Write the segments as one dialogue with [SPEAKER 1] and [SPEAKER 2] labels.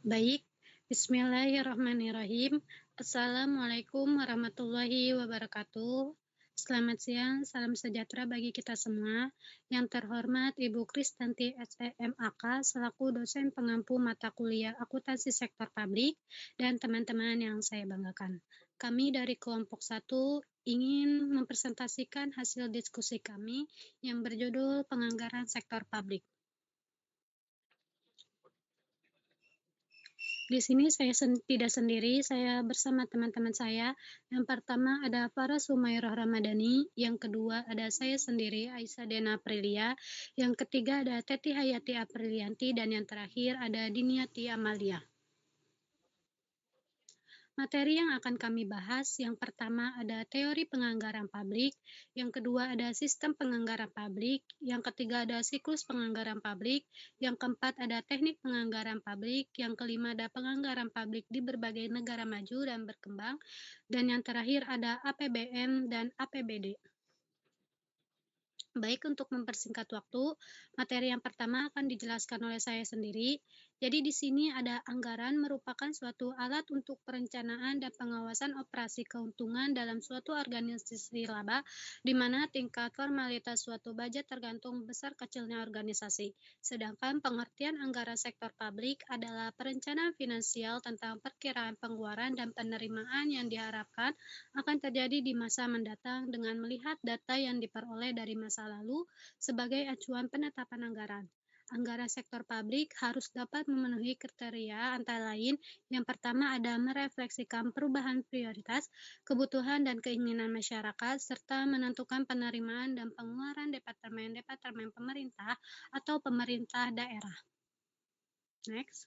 [SPEAKER 1] Baik, Bismillahirrahmanirrahim. Assalamualaikum warahmatullahi wabarakatuh. Selamat siang, salam sejahtera bagi kita semua. Yang terhormat Ibu Kristanti SEMAK selaku dosen pengampu mata kuliah akuntansi sektor publik dan teman-teman yang saya banggakan. Kami dari kelompok 1 ingin mempresentasikan hasil diskusi kami yang berjudul Penganggaran Sektor Publik. Di sini saya tidak sendiri, saya bersama teman-teman saya. Yang pertama ada Farah Sumairah Ramadhani, yang kedua ada saya sendiri, Aisyah Dena Aprilia, yang ketiga ada Teti Hayati Aprilianti, dan yang terakhir ada Diniati Amalia. Materi yang akan kami bahas, yang pertama ada teori penganggaran publik, yang kedua ada sistem penganggaran publik, yang ketiga ada siklus penganggaran publik, yang keempat ada teknik penganggaran publik, yang kelima ada penganggaran publik di berbagai negara maju dan berkembang, dan yang terakhir ada APBN dan APBD. Baik, untuk mempersingkat waktu, materi yang pertama akan dijelaskan oleh saya sendiri. Jadi di sini ada anggaran merupakan suatu alat untuk perencanaan dan pengawasan operasi keuntungan dalam suatu organisasi laba, di mana tingkat formalitas suatu budget tergantung besar kecilnya organisasi. Sedangkan pengertian anggaran sektor publik adalah perencanaan finansial tentang perkiraan pengeluaran dan penerimaan yang diharapkan akan terjadi di masa mendatang dengan melihat data yang diperoleh dari masa lalu sebagai acuan penetapan anggaran. Anggaran sektor publik harus dapat memenuhi kriteria antara lain yang pertama ada merefleksikan perubahan prioritas, kebutuhan dan keinginan masyarakat, serta menentukan penerimaan dan pengeluaran departemen-departemen pemerintah atau pemerintah daerah. Next.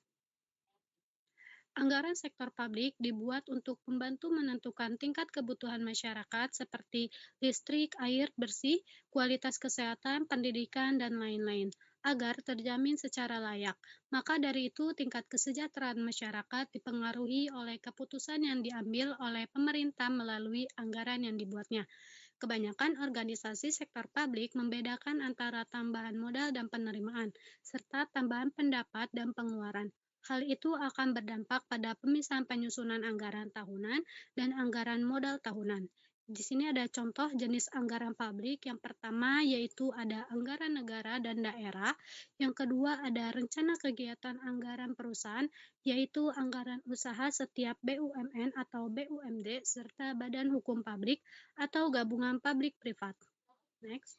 [SPEAKER 1] Anggaran sektor publik dibuat untuk membantu menentukan tingkat kebutuhan masyarakat seperti listrik, air bersih, kualitas kesehatan, pendidikan, dan lain-lain, agar terjamin secara layak. Maka dari itu, tingkat kesejahteraan masyarakat dipengaruhi oleh keputusan yang diambil oleh pemerintah melalui anggaran yang dibuatnya. Kebanyakan organisasi sektor publik membedakan antara tambahan modal dan penerimaan, serta tambahan pendapat dan pengeluaran. Hal itu akan berdampak pada pemisahan penyusunan anggaran tahunan dan anggaran modal tahunan. Di sini ada contoh jenis anggaran publik. Yang pertama yaitu ada anggaran negara dan daerah. Yang kedua ada rencana kegiatan anggaran perusahaan, yaitu anggaran usaha setiap BUMN atau BUMD serta badan hukum publik atau gabungan publik privat. Next.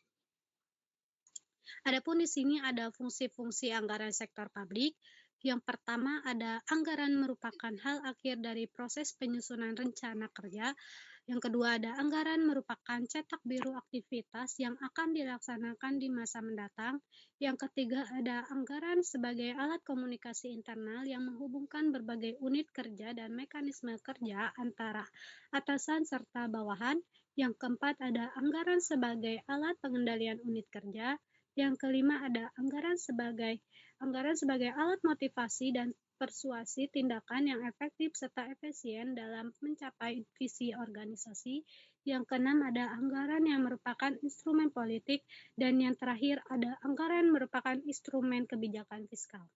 [SPEAKER 1] Adapun di sini ada fungsi-fungsi anggaran sektor publik. Yang pertama ada anggaran merupakan hal akhir dari proses penyusunan rencana kerja. Yang kedua ada anggaran merupakan cetak biru aktivitas yang akan dilaksanakan di masa mendatang. Yang ketiga ada anggaran sebagai alat komunikasi internal yang menghubungkan berbagai unit kerja dan mekanisme kerja antara atasan serta bawahan. Yang keempat ada anggaran sebagai alat pengendalian unit kerja. Yang kelima ada anggaran sebagai alat motivasi dan persuasi tindakan yang efektif serta efisien dalam mencapai visi organisasi. Yang keenam ada anggaran yang merupakan instrumen politik, dan yang terakhir ada anggaran merupakan instrumen kebijakan fiskal.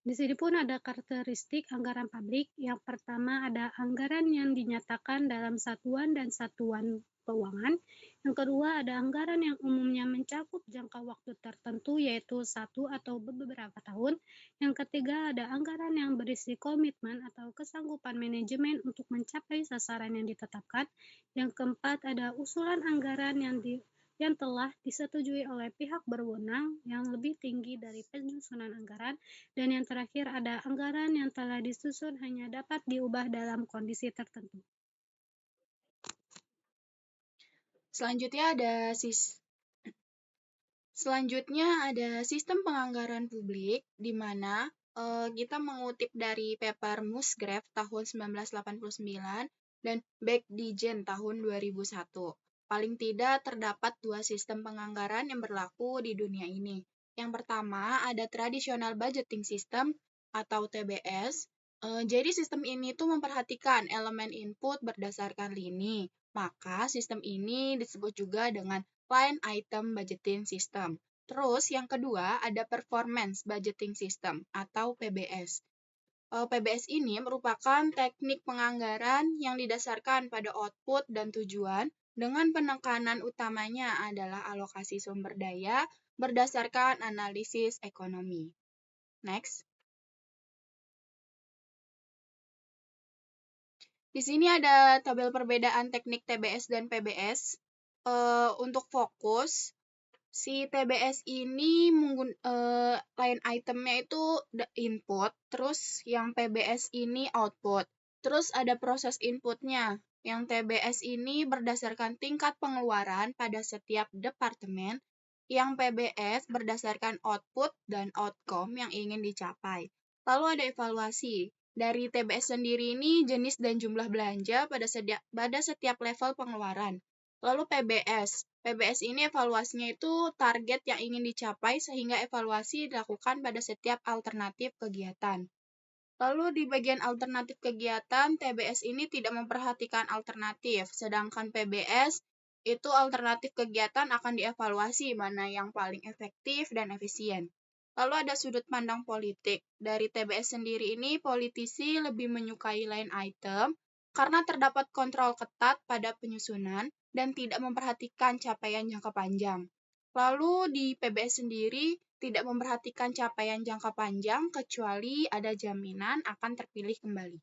[SPEAKER 1] Di sini pun ada karakteristik anggaran publik. Yang pertama ada anggaran yang dinyatakan dalam satuan dan satuan keuangan. Yang kedua ada anggaran yang umumnya mencakup jangka waktu tertentu yaitu 1 atau beberapa tahun. Yang ketiga ada anggaran yang berisi komitmen atau kesanggupan manajemen untuk mencapai sasaran yang ditetapkan. Yang keempat ada usulan anggaran yang telah disetujui oleh pihak berwenang yang lebih tinggi dari penyusunan anggaran. Dan yang terakhir ada anggaran yang telah disusun hanya dapat diubah dalam kondisi tertentu.
[SPEAKER 2] Selanjutnya ada sistem penganggaran publik, di mana kita mengutip dari paper Musgrave tahun 1989 dan Beck-Dijen tahun 2001. Paling tidak terdapat 2 sistem penganggaran yang berlaku di dunia ini. Yang pertama ada traditional budgeting system atau TBS. Jadi sistem ini tuh memperhatikan elemen input berdasarkan lini. Maka sistem ini disebut juga dengan line item budgeting system. Terus yang kedua ada Performance Budgeting System atau PBS. PBS ini merupakan teknik penganggaran yang didasarkan pada output dan tujuan dengan penekanan utamanya adalah alokasi sumber daya berdasarkan analisis ekonomi. Next. Di sini ada tabel perbedaan teknik TBS dan PBS. Untuk fokus, si TBS ini line itemnya itu input, terus yang PBS ini output. Terus ada proses inputnya. Yang TBS ini berdasarkan tingkat pengeluaran pada setiap departemen, yang PBS berdasarkan output dan outcome yang ingin dicapai. Lalu ada evaluasi. Dari TBS sendiri ini jenis dan jumlah belanja pada setiap level pengeluaran. Lalu PBS. PBS ini evaluasinya itu target yang ingin dicapai sehingga evaluasi dilakukan pada setiap alternatif kegiatan. Lalu di bagian alternatif kegiatan, TBS ini tidak memperhatikan alternatif, sedangkan PBS itu alternatif kegiatan akan dievaluasi mana yang paling efektif dan efisien. Lalu ada sudut pandang politik. Dari TBS sendiri ini, politisi lebih menyukai line item karena terdapat kontrol ketat pada penyusunan dan tidak memperhatikan capaian jangka panjang. Lalu di PBS sendiri tidak memperhatikan capaian jangka panjang kecuali ada jaminan akan terpilih kembali.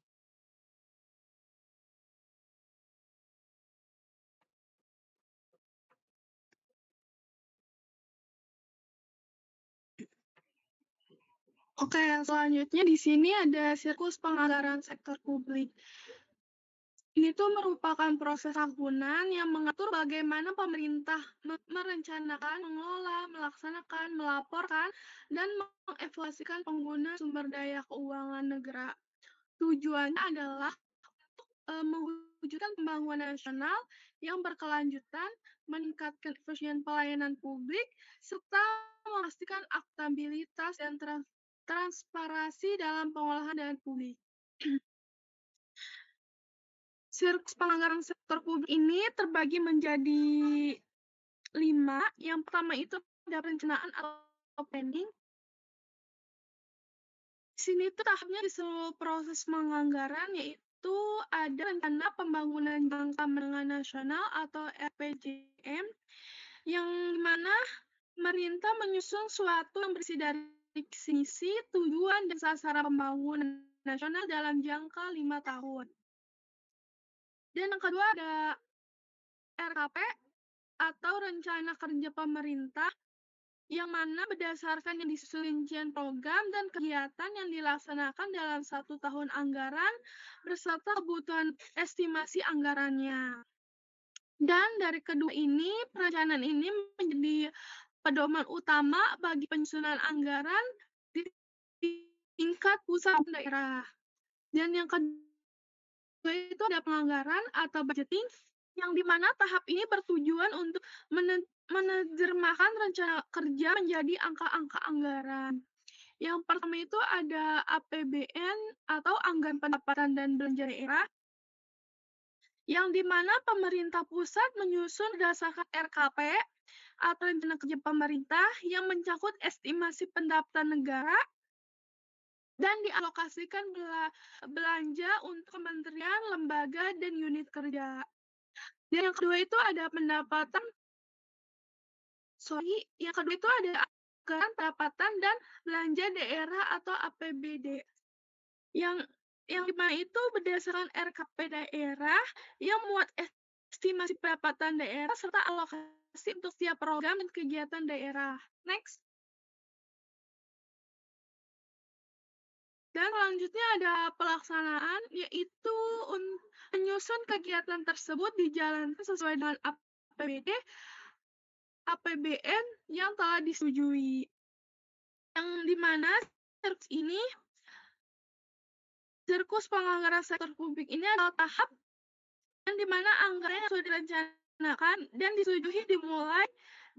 [SPEAKER 3] Oke, selanjutnya di sini ada siklus penganggaran sektor publik. Ini tuh merupakan proses tahunan yang mengatur bagaimana pemerintah merencanakan, mengelola, melaksanakan, melaporkan, dan mengevaluasikan penggunaan sumber daya keuangan negara. Tujuannya adalah mewujudkan pembangunan nasional yang berkelanjutan, meningkatkan efisien pelayanan publik, serta memastikan akuntabilitas dan transparansi dalam pengolahan dana publik. Siklus penganggaran sektor publik ini terbagi menjadi 5. Yang pertama itu ada perencanaan atau planning. Di sini tuh tahapnya di seluruh proses penganggaran yaitu ada rencana pembangunan jangka menengah nasional atau RPJM yang mana pemerintah menyusun suatu yang berisi dari misi, tujuan, dan sasaran pembangunan nasional dalam jangka 5 tahun. Dan yang kedua ada RKP atau Rencana Kerja Pemerintah yang mana berdasarkan yang disusun rincian program dan kegiatan yang dilaksanakan dalam 1 tahun anggaran beserta kebutuhan estimasi anggarannya. Dan dari kedua ini, perencanaan ini menjadi pedoman utama bagi penyusunan anggaran di tingkat pusat dan daerah. Dan yang kedua itu ada penganggaran atau budgeting, yang dimana tahap ini bertujuan untuk menerjemahkan rencana kerja menjadi angka-angka anggaran. Yang pertama itu ada APBN atau Anggaran Pendapatan dan Belanja Daerah, yang dimana pemerintah pusat menyusun berdasarkan RKP atau Rencana Kerja Pemerintah yang mencakup estimasi pendapatan negara dan dialokasikan belanja untuk kementerian, lembaga, dan unit kerja. Dan yang kedua itu ada anggaran pendapatan dan belanja daerah atau APBD. Yang dimana itu berdasarkan RKP daerah yang muat estimasi pendapatan daerah serta alokasi untuk setiap program dan kegiatan daerah. Next. Dan selanjutnya ada pelaksanaan, yaitu menyusun kegiatan tersebut dijalankan sesuai dengan APBD, APBN yang telah disetujui. Yang dimana siklus penganggaran sektor publik ini adalah tahap yang dimana anggaran yang sudah direncanakan dan disetujui dimulai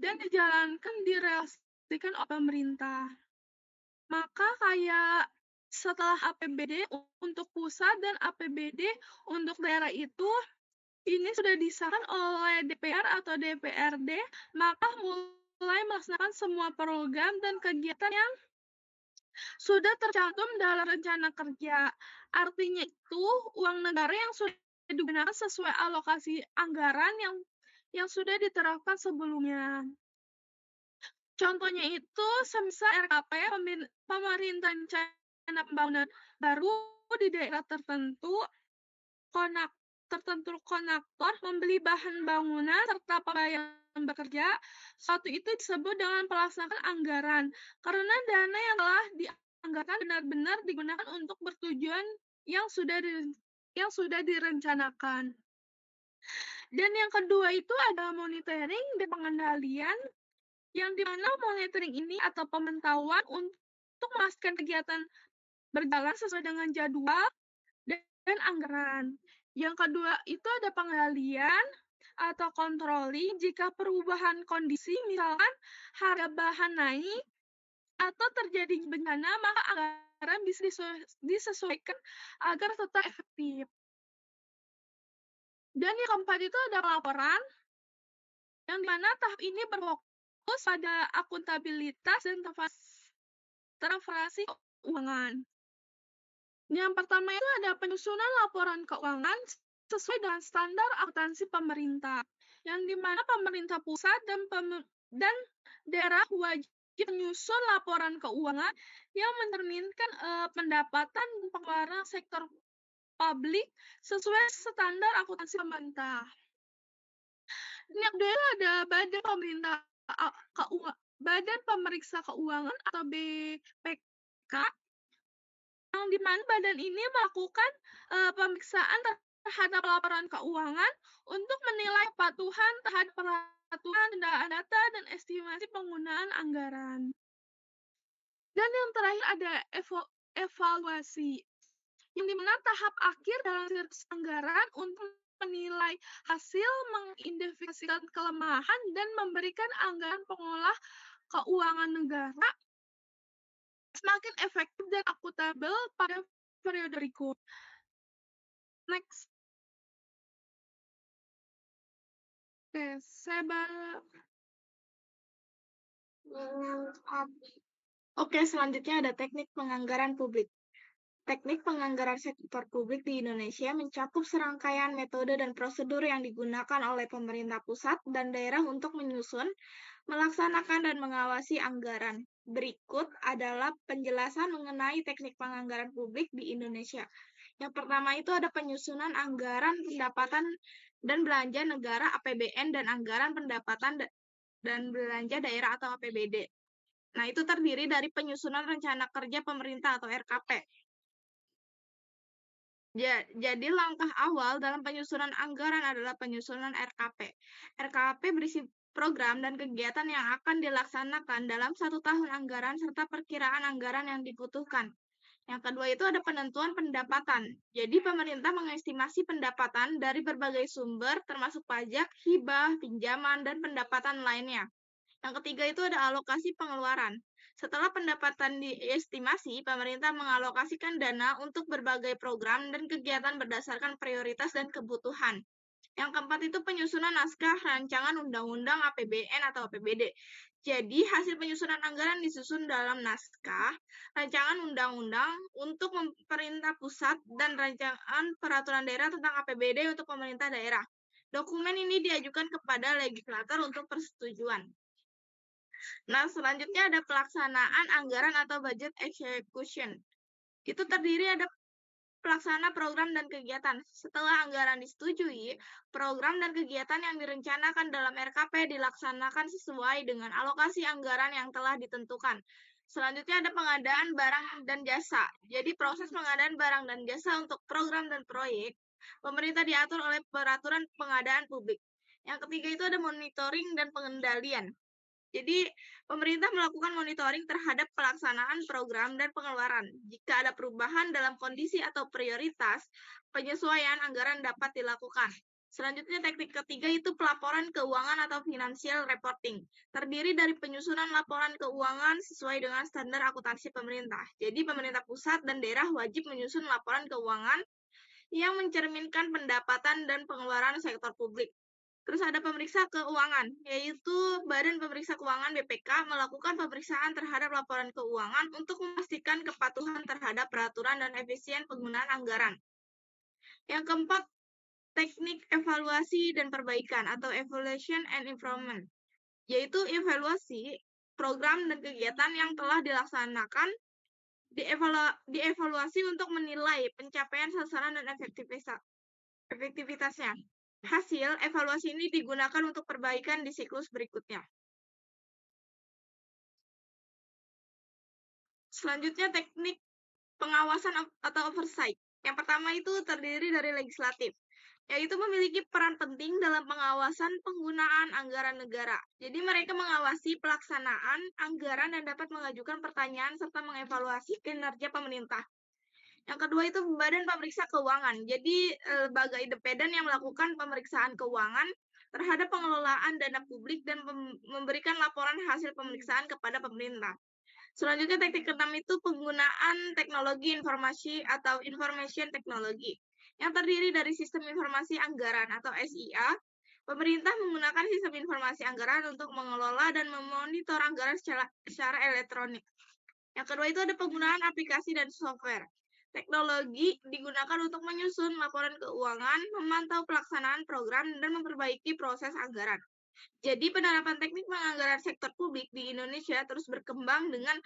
[SPEAKER 3] dan dijalankan direalisasikan oleh pemerintah. Maka kayak setelah APBD untuk pusat dan APBD untuk daerah itu ini sudah disahkan oleh DPR atau DPRD, maka mulai mulai melaksanakan semua program dan kegiatan yang sudah tercantum dalam rencana kerja. Artinya itu, uang negara yang sudah digunakan sesuai alokasi anggaran yang sudah diterapkan sebelumnya. Contohnya itu, semisal RKP, pemerintah rencana pembangunan baru di daerah tertentu, konaktor membeli bahan bangunan serta pembayaran bekerja, suatu itu disebut dengan pelaksanaan anggaran, karena dana yang telah dianggarkan benar-benar digunakan untuk bertujuan yang sudah direncanakan. Dan yang kedua itu ada monitoring dan pengendalian, yang dimana monitoring ini atau pemantauan untuk memastikan kegiatan berjalan sesuai dengan jadwal dan anggaran. Yang kedua itu ada pengendalian atau controlling jika perubahan kondisi, misalkan harga bahan naik atau terjadi bencana, maka anggaran bisa disesuaikan agar tetap efektif. Dan yang keempat itu ada laporan, yang dimana tahap ini berfokus pada akuntabilitas dan transparansi keuangan. Yang pertama itu ada penyusunan laporan keuangan sesuai dengan standar akuntansi pemerintah, yang dimana pemerintah pusat dan daerah wajib menyusun laporan keuangan yang mencerminkan pendapatan dan pengeluaran sektor publik sesuai standar akuntansi pemerintah. Yang kedua ada Badan Pemeriksa Keuangan atau BPK, yang dimana badan ini melakukan pemeriksaan terhadap laporan keuangan untuk menilai kepatuhan terhadap peraturan data dan estimasi penggunaan anggaran. Dan yang terakhir ada evaluasi, yang dimana tahap akhir dalam siklus anggaran untuk menilai hasil, mengidentifikasikan kelemahan, dan memberikan anggaran pengolah keuangan negara semakin efektif dan akuntabel pada periode berikut. Next.
[SPEAKER 2] Oke, selanjutnya ada teknik penganggaran publik. Teknik penganggaran sektor publik di Indonesia mencakup serangkaian metode dan prosedur yang digunakan oleh pemerintah pusat dan daerah untuk menyusun, melaksanakan, dan mengawasi anggaran. Berikut adalah penjelasan mengenai teknik penganggaran publik di Indonesia. Yang pertama itu ada penyusunan anggaran pendapatan dan belanja negara APBN dan anggaran pendapatan dan belanja daerah atau APBD. Nah, itu terdiri dari penyusunan rencana kerja pemerintah atau RKP. Jadi langkah awal dalam penyusunan anggaran adalah penyusunan RKP. RKP berisi program dan kegiatan yang akan dilaksanakan dalam 1 tahun anggaran serta perkiraan anggaran yang dibutuhkan. Yang kedua itu ada penentuan pendapatan. Jadi pemerintah mengestimasi pendapatan dari berbagai sumber termasuk pajak, hibah, pinjaman, dan pendapatan lainnya. Yang ketiga itu ada alokasi pengeluaran. Setelah pendapatan diestimasi, pemerintah mengalokasikan dana untuk berbagai program dan kegiatan berdasarkan prioritas dan kebutuhan. Yang keempat itu penyusunan naskah rancangan undang-undang APBN atau APBD. Jadi, hasil penyusunan anggaran disusun dalam naskah rancangan undang-undang untuk pemerintah pusat dan rancangan peraturan daerah tentang APBD untuk pemerintah daerah. Dokumen ini diajukan kepada legislator untuk persetujuan. Nah, selanjutnya ada pelaksanaan anggaran atau budget execution. Itu terdiri ada pelaksana program dan kegiatan. Setelah anggaran disetujui, program dan kegiatan yang direncanakan dalam RKP dilaksanakan sesuai dengan alokasi anggaran yang telah ditentukan. Selanjutnya ada pengadaan barang dan jasa. Jadi proses pengadaan barang dan jasa untuk program dan proyek, pemerintah diatur oleh peraturan pengadaan publik. Yang ketiga itu ada monitoring dan pengendalian. Jadi, pemerintah melakukan monitoring terhadap pelaksanaan program dan pengeluaran. Jika ada perubahan dalam kondisi atau prioritas, penyesuaian anggaran dapat dilakukan. Selanjutnya, teknik ketiga itu pelaporan keuangan atau financial reporting. Terdiri dari penyusunan laporan keuangan sesuai dengan standar akuntansi pemerintah. Jadi, pemerintah pusat dan daerah wajib menyusun laporan keuangan yang mencerminkan pendapatan dan pengeluaran sektor publik.
[SPEAKER 3] Terus ada pemeriksa keuangan, yaitu Badan Pemeriksa Keuangan BPK melakukan pemeriksaan terhadap laporan keuangan untuk memastikan kepatuhan terhadap peraturan dan efisien penggunaan anggaran. Yang keempat, teknik evaluasi dan perbaikan atau evaluation and improvement, yaitu evaluasi program dan kegiatan yang telah dilaksanakan, dievaluasi untuk menilai pencapaian sasaran dan efektivitasnya. Hasil evaluasi ini digunakan untuk perbaikan di siklus berikutnya. Selanjutnya, teknik pengawasan atau oversight. Yang pertama itu terdiri dari legislatif, yaitu memiliki peran penting dalam pengawasan penggunaan anggaran negara. Jadi mereka mengawasi pelaksanaan anggaran dan dapat mengajukan pertanyaan serta mengevaluasi kinerja pemerintah. Yang kedua itu Badan Pemeriksa Keuangan. Jadi lembaga independen yang melakukan pemeriksaan keuangan terhadap pengelolaan dana publik dan memberikan laporan hasil pemeriksaan kepada pemerintah. Selanjutnya teknik keenam itu penggunaan teknologi informasi atau information technology yang terdiri dari sistem informasi anggaran atau SIA. Pemerintah menggunakan sistem informasi anggaran untuk mengelola dan memonitor anggaran secara elektronik. Yang kedua itu ada penggunaan aplikasi dan software. Teknologi digunakan untuk menyusun laporan keuangan, memantau pelaksanaan program, dan memperbaiki proses anggaran. Jadi penerapan teknik penganggaran sektor publik di Indonesia terus berkembang dengan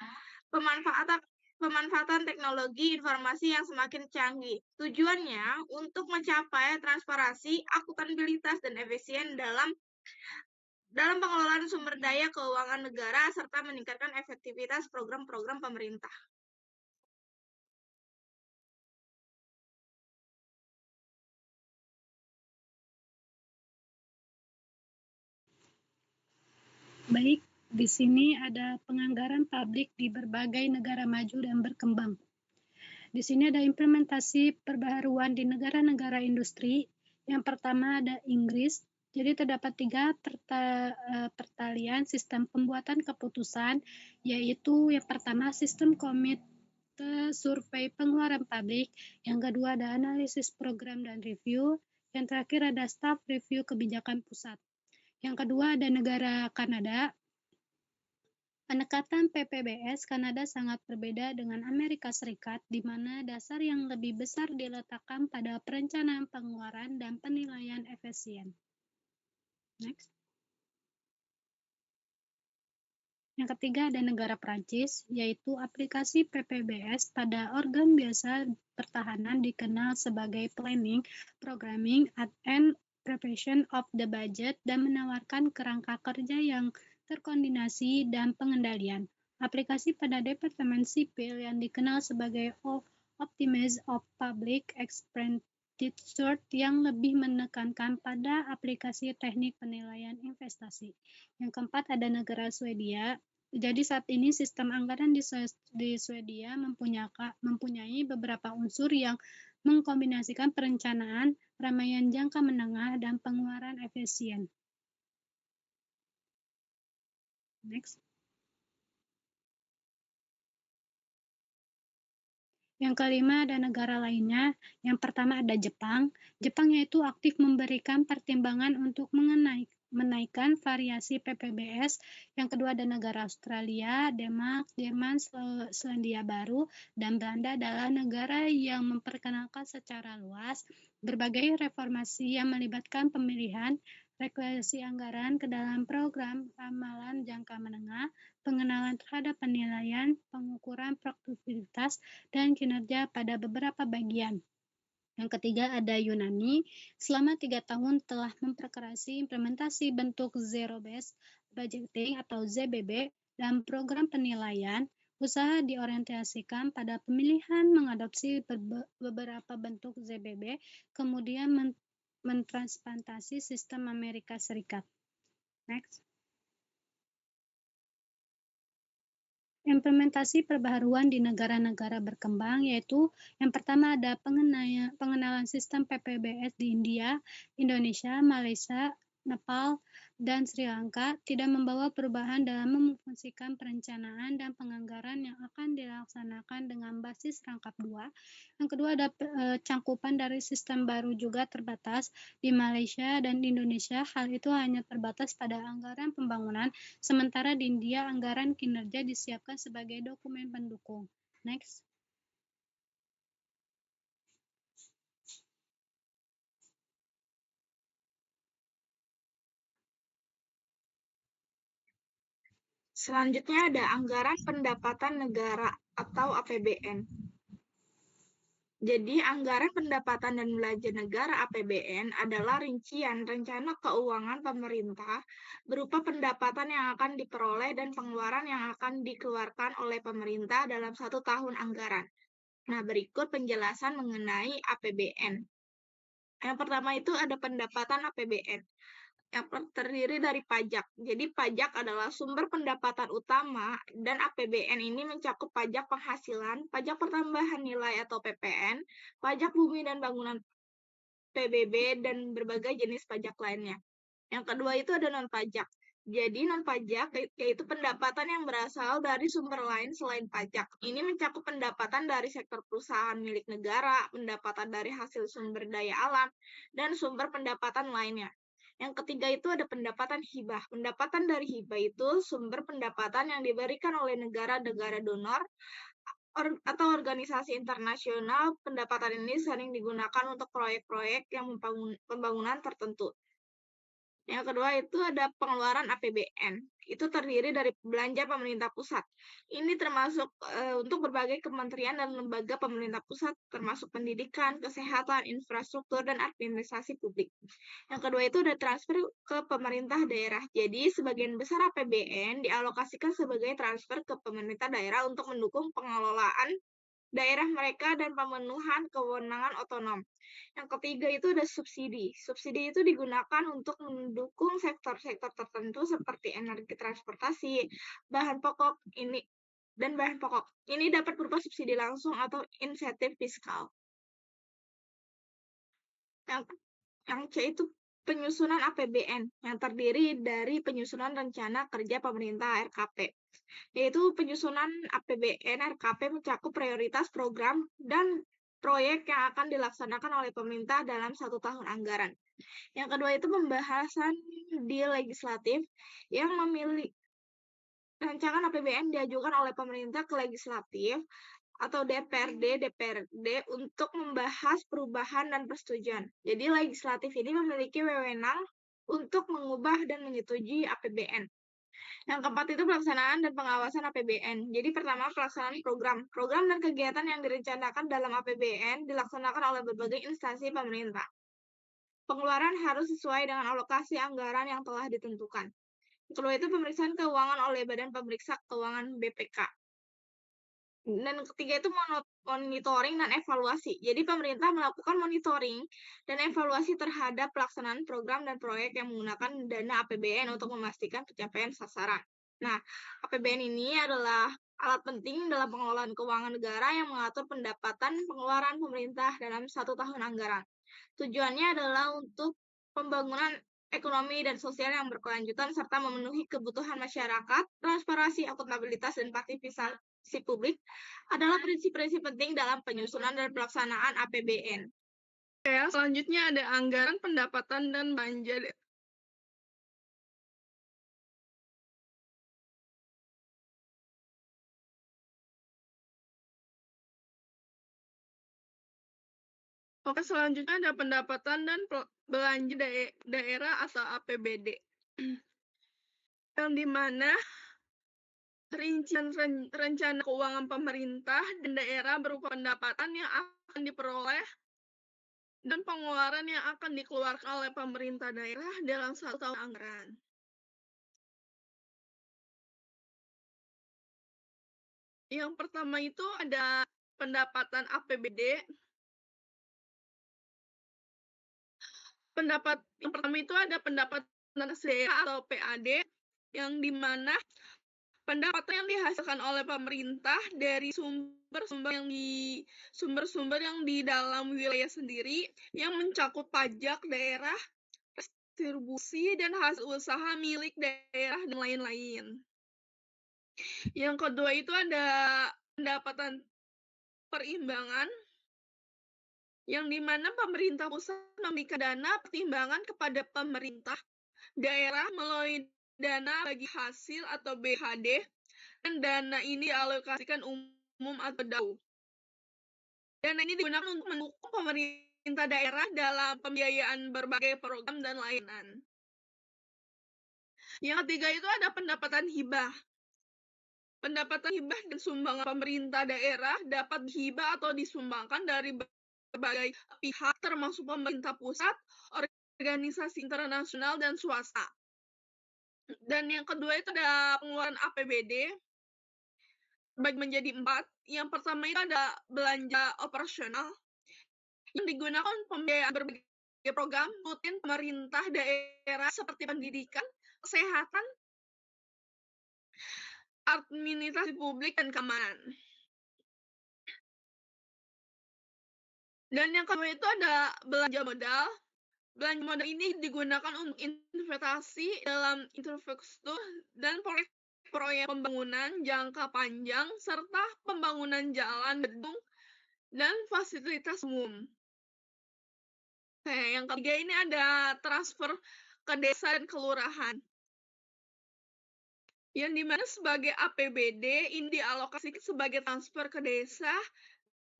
[SPEAKER 3] pemanfaatan teknologi informasi yang semakin canggih. Tujuannya untuk mencapai transparansi, akuntabilitas, dan efisien dalam pengelolaan sumber daya keuangan negara serta meningkatkan efektivitas program-program pemerintah.
[SPEAKER 1] Baik, di sini ada penganggaran publik di berbagai negara maju dan berkembang. Di sini ada implementasi perbaharuan di negara-negara industri. Yang pertama ada Inggris. Jadi terdapat 3 pertalian sistem pembuatan keputusan, yaitu yang pertama sistem komite survei pengeluaran publik, yang kedua ada analisis program dan review, yang terakhir ada staff review kebijakan pusat. Yang kedua ada negara Kanada. Pendekatan PPBS Kanada sangat berbeda dengan Amerika Serikat, di mana dasar yang lebih besar diletakkan pada perencanaan pengeluaran dan penilaian efisien. Next. Yang ketiga ada negara Prancis, yaitu aplikasi PPBS pada organ biasa pertahanan dikenal sebagai Planning, Programming, and Preparation of the Budget dan menawarkan kerangka kerja yang terkoordinasi dan pengendalian. Aplikasi pada Departemen Sipil yang dikenal sebagai Optimize of Public Expenditure yang lebih menekankan pada aplikasi teknik penilaian investasi. Yang keempat ada negara Swedia. Jadi saat ini sistem anggaran di Swedia mempunyai beberapa unsur yang mengkombinasikan perencanaan, ramaian jangka menengah, dan pengeluaran efisien. Next. Yang kelima ada negara lainnya. Yang pertama ada Jepang. Jepang yaitu aktif memberikan pertimbangan untuk menaikkan variasi PPBS. Yang kedua ada negara Australia, Denmark, Jerman, Selandia Baru, dan Belanda adalah negara yang memperkenalkan secara luas berbagai reformasi yang melibatkan pemilihan reklasi anggaran ke dalam program ramalan jangka menengah, pengenalan terhadap penilaian, pengukuran produktivitas, dan kinerja pada beberapa bagian. Yang ketiga ada Yunani. Selama 3 tahun telah memperkerasi implementasi bentuk Zero-Based Budgeting atau ZBB dan program penilaian. Usaha diorientasikan pada pemilihan mengadopsi beberapa bentuk ZBB, kemudian mentransplantasi sistem Amerika Serikat. Next. Implementasi perbaharuan di negara-negara berkembang, yaitu yang pertama ada pengenalan sistem PPBS di India, Indonesia, Malaysia, Nepal, dan Sri Lanka tidak membawa perubahan dalam memfungsikan perencanaan dan penganggaran yang akan dilakukan dilaksanakan dengan basis rangkap 2. Yang kedua ada cangkupan dari sistem baru juga terbatas. Di Malaysia dan Indonesia, hal itu hanya terbatas pada anggaran pembangunan, sementara di India anggaran kinerja disiapkan sebagai dokumen pendukung. Next.
[SPEAKER 2] Selanjutnya ada anggaran pendapatan negara atau APBN. Jadi, anggaran pendapatan dan belanja negara APBN adalah rincian rencana keuangan pemerintah berupa pendapatan yang akan diperoleh dan pengeluaran yang akan dikeluarkan oleh pemerintah dalam 1 tahun anggaran. Nah, berikut penjelasan mengenai APBN. Yang pertama itu ada pendapatan APBN yang terdiri dari pajak. Jadi pajak adalah sumber pendapatan utama dan APBN ini mencakup pajak penghasilan, pajak pertambahan nilai atau PPN, pajak bumi dan bangunan PBB, dan berbagai jenis pajak lainnya. Yang kedua itu ada non-pajak. Jadi non-pajak yaitu pendapatan yang berasal dari sumber lain selain pajak. Ini mencakup pendapatan dari sektor perusahaan milik negara, pendapatan dari hasil sumber daya alam, dan sumber pendapatan lainnya. Yang ketiga itu ada pendapatan hibah. Pendapatan dari hibah itu sumber pendapatan yang diberikan oleh negara-negara donor atau organisasi internasional. Pendapatan ini sering digunakan untuk proyek-proyek yang pembangunan tertentu. Yang kedua itu ada pengeluaran APBN. Itu terdiri dari belanja pemerintah pusat. Ini termasuk untuk berbagai kementerian dan lembaga pemerintah pusat, termasuk pendidikan, kesehatan, infrastruktur, dan administrasi publik. Yang kedua itu ada transfer ke pemerintah daerah. Jadi, sebagian besar APBN dialokasikan sebagai transfer ke pemerintah daerah untuk mendukung pengelolaan daerah mereka dan pemenuhan kewenangan otonom. Yang ketiga itu ada subsidi. Subsidi itu digunakan untuk mendukung sektor-sektor tertentu seperti energi transportasi, bahan pokok dan bahan pokok. Ini dapat berupa subsidi langsung atau insentif fiskal. Yang C itu penyusunan APBN yang terdiri dari penyusunan rencana kerja pemerintah RKP. Yaitu penyusunan APBN RKP mencakup prioritas program dan proyek yang akan dilaksanakan oleh pemerintah dalam 1 tahun anggaran. Yang kedua itu pembahasan di legislatif yang memilih rancangan APBN diajukan oleh pemerintah ke legislatif atau DPRD untuk membahas perubahan dan persetujuan. Jadi legislatif ini memiliki wewenang untuk mengubah dan menyetujui APBN. Yang keempat itu pelaksanaan dan pengawasan APBN. Jadi pertama pelaksanaan program. Program dan kegiatan yang direncanakan dalam APBN dilaksanakan oleh berbagai instansi pemerintah. Pengeluaran harus sesuai dengan alokasi anggaran yang telah ditentukan. Kedua itu pemeriksaan keuangan oleh Badan Pemeriksa Keuangan BPK. Dan ketiga itu monitoring dan evaluasi. Jadi pemerintah melakukan monitoring dan evaluasi terhadap pelaksanaan program dan proyek yang menggunakan dana APBN untuk memastikan pencapaian sasaran. Nah, APBN ini adalah alat penting dalam pengelolaan keuangan negara yang mengatur pendapatan pengeluaran pemerintah dalam 1 tahun anggaran. Tujuannya adalah untuk pembangunan ekonomi dan sosial yang berkelanjutan serta memenuhi kebutuhan masyarakat. Transparansi, akuntabilitas, dan partisipasi publik adalah prinsip-prinsip penting dalam penyusunan dan pelaksanaan APBN.
[SPEAKER 3] Oke, selanjutnya ada anggaran pendapatan dan belanja. Oke, selanjutnya ada pendapatan dan belanja daerah atau APBD. Yang dimana rincian rencana keuangan pemerintah dan daerah berupa pendapatan yang akan diperoleh dan pengeluaran yang akan dikeluarkan oleh pemerintah daerah dalam 1 tahun anggaran. Yang pertama itu ada pendapatan APBD. Yang pertama itu ada pendapatan daerah atau PAD, yang dimana pendapatan yang dihasilkan oleh pemerintah dari sumber-sumber yang di dalam wilayah sendiri yang mencakup pajak daerah, distribusi, dan hasil usaha milik daerah dan lain-lain. Yang kedua itu ada pendapatan perimbangan yang dimana pemerintah pusat memberikan dana pertimbangan kepada pemerintah daerah melalui dana bagi hasil atau BHD, dan dana ini dialokasikan umum atau DAU. Dana ini digunakan untuk mendukung pemerintah daerah dalam pembiayaan berbagai program dan layanan. Yang ketiga itu ada pendapatan hibah. Pendapatan hibah dan sumbangan pemerintah daerah dapat dihibah atau disumbangkan dari berbagai pihak termasuk pemerintah pusat, organisasi internasional, dan swasta. Dan yang kedua itu ada pengeluaran APBD terbagi menjadi 4. Yang pertama itu ada belanja operasional yang digunakan untuk pembiayaan berbagai program rutin pemerintah daerah seperti pendidikan, kesehatan, administrasi publik, dan keamanan. Dan yang kedua itu ada belanja modal. Belanja modal ini digunakan untuk investasi dalam infrastruktur dan proyek pembangunan jangka panjang serta pembangunan jalan, gedung, dan fasilitas umum. Nah, yang ketiga ini ada transfer ke desa dan kelurahan. Yang dimana sebagai APBD ini dialokasikan sebagai transfer ke desa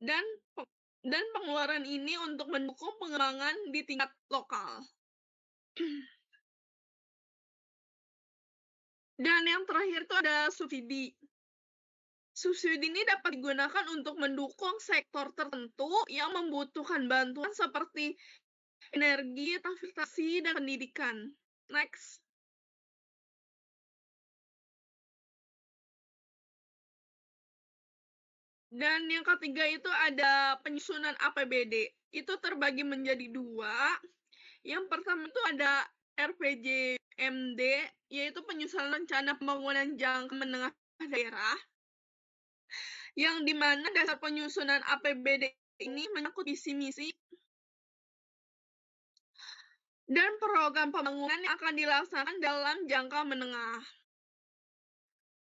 [SPEAKER 3] dan pengeluaran ini untuk mendukung pengembangan di tingkat lokal. Dan yang terakhir itu ada subsidi. Subsidi ini dapat digunakan untuk mendukung sektor tertentu yang membutuhkan bantuan seperti energi, transportasi, dan pendidikan. Next. Dan yang ketiga itu ada penyusunan APBD. Itu terbagi menjadi 2. Yang pertama itu ada RPJMD, yaitu penyusunan rencana pembangunan jangka menengah daerah, yang dimana dasar penyusunan APBD ini menyangkut visi misi dan program pembangunan yang akan dilaksanakan dalam jangka menengah.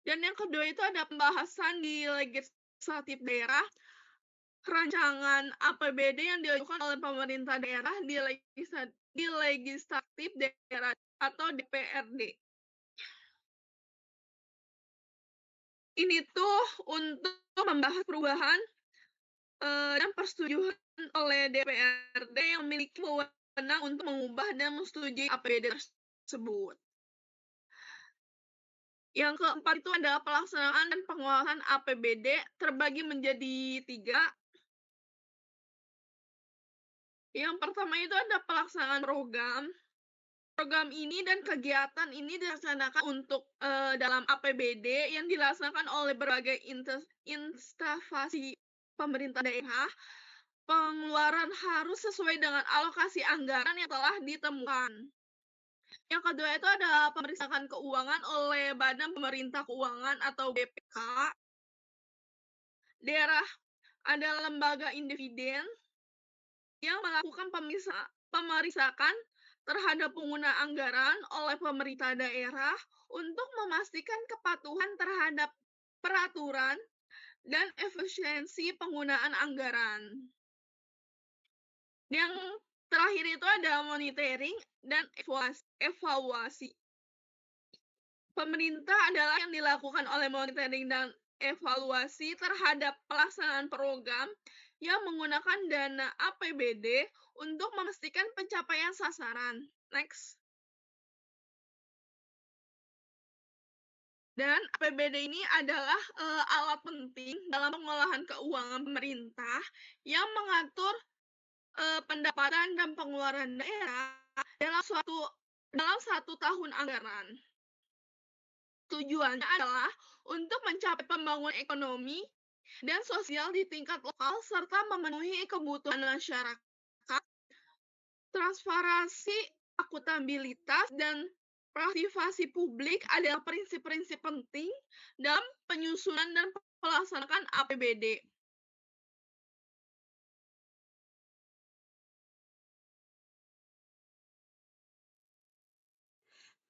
[SPEAKER 3] Dan yang kedua itu ada pembahasan di legislatif daerah, rancangan APBD yang diajukan oleh pemerintah daerah di legislatif daerah atau DPRD. Ini tuh untuk membahas perubahan dan persetujuan oleh DPRD yang memiliki wewenang untuk mengubah dan menyetujui APBD tersebut. Yang keempat itu adalah pelaksanaan dan pengelolaan APBD terbagi menjadi 3. Yang pertama itu ada pelaksanaan program. Program ini dan kegiatan ini dilaksanakan untuk dalam APBD yang dilaksanakan oleh berbagai instansi pemerintah daerah. Pengeluaran harus sesuai dengan alokasi anggaran yang telah ditemukan. Yang kedua itu ada pemeriksaan keuangan oleh Badan Pemerintah Keuangan atau BPK. Daerah ada lembaga independen yang melakukan pemeriksaan terhadap penggunaan anggaran oleh pemerintah daerah untuk memastikan kepatuhan terhadap peraturan dan efisiensi penggunaan anggaran. Yang terakhir itu ada monitoring dan evaluasi. Pemerintah adalah yang dilakukan oleh monitoring dan evaluasi terhadap pelaksanaan program yang menggunakan dana APBD untuk memastikan pencapaian sasaran. Next. Dan APBD ini adalah alat penting dalam pengolahan keuangan pemerintah yang mengatur pendapatan dan pengeluaran daerah dalam satu tahun anggaran. Tujuannya adalah untuk mencapai pembangunan ekonomi dan sosial di tingkat lokal serta memenuhi kebutuhan masyarakat, transparansi, akuntabilitas, dan partisipasi publik adalah prinsip-prinsip penting dalam penyusunan dan pelaksanaan APBD.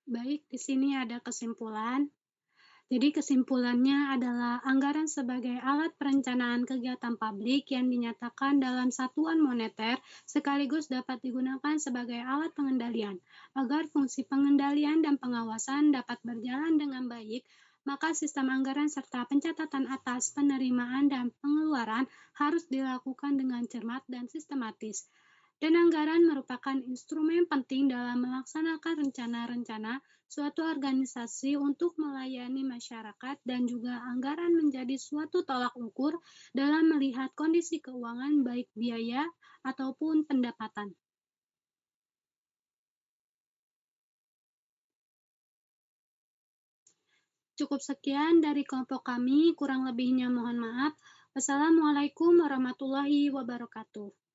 [SPEAKER 1] Baik, di sini ada kesimpulan. Jadi kesimpulannya adalah anggaran sebagai alat perencanaan kegiatan publik yang dinyatakan dalam satuan moneter sekaligus dapat digunakan sebagai alat pengendalian. Agar fungsi pengendalian dan pengawasan dapat berjalan dengan baik, maka sistem anggaran serta pencatatan atas penerimaan dan pengeluaran harus dilakukan dengan cermat dan sistematis. Dan anggaran merupakan instrumen penting dalam melaksanakan rencana-rencana suatu organisasi untuk melayani masyarakat dan juga anggaran menjadi suatu tolak ukur dalam melihat kondisi keuangan baik biaya ataupun pendapatan. Cukup sekian dari kelompok kami, kurang lebihnya mohon maaf. Wassalamualaikum warahmatullahi wabarakatuh.